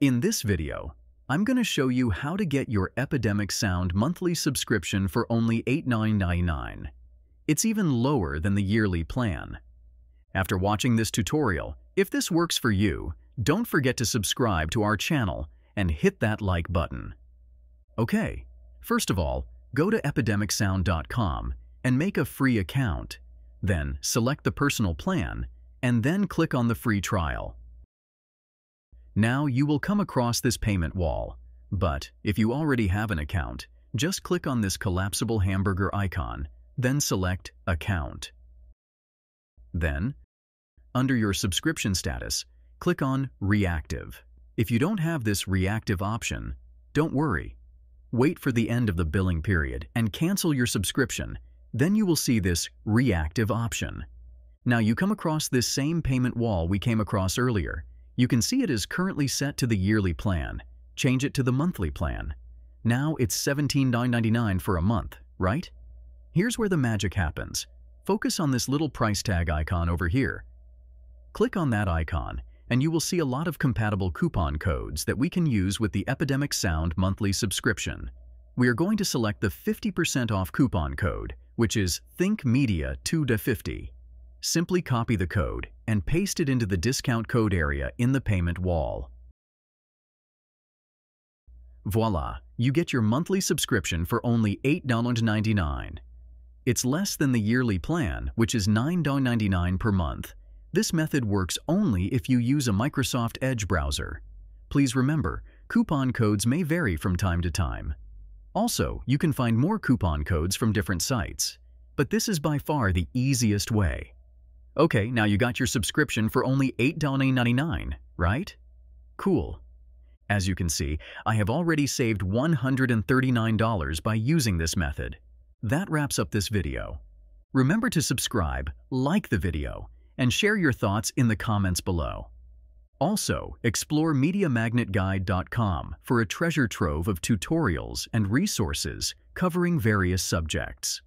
In this video, I'm going to show you how to get your EpidemicSound monthly subscription for only $89.99. It's even lower than the yearly plan. After watching this tutorial, if this works for you, don't forget to subscribe to our channel and hit that like button. Okay, first of all, go to EpidemicSound.com and make a free account. Then select the personal plan and then click on the free trial. Now you will come across this payment wall, but if you already have an account, just click on this collapsible hamburger icon, then select Account. Then, under your subscription status, click on Reactive. If you don't have this reactive option, don't worry. Wait for the end of the billing period and cancel your subscription. Then you will see this Reactive option. Now you come across this same payment wall we came across earlier. You can see it is currently set to the yearly plan. Change it to the monthly plan. Now it's $17.99 for a month, right? Here's where the magic happens. Focus on this little price tag icon over here. Click on that icon, and you will see a lot of compatible coupon codes that we can use with the EpidemicSound monthly subscription. We are going to select the 50% off coupon code, which is ThinkMedia2-50. Simply copy the code and paste it into the discount code area in the payment wall. Voila! You get your monthly subscription for only $8.99. It's less than the yearly plan, which is $9.99 per month. This method works only if you use a Microsoft Edge browser. Please remember, coupon codes may vary from time to time. Also, you can find more coupon codes from different sites. But this is by far the easiest way. Okay, now you got your subscription for only $8.99, right? Cool. As you can see, I have already saved $139 by using this method. That wraps up this video. Remember to subscribe, like the video, and share your thoughts in the comments below. Also, explore MediaMagnetGuide.com for a treasure trove of tutorials and resources covering various subjects.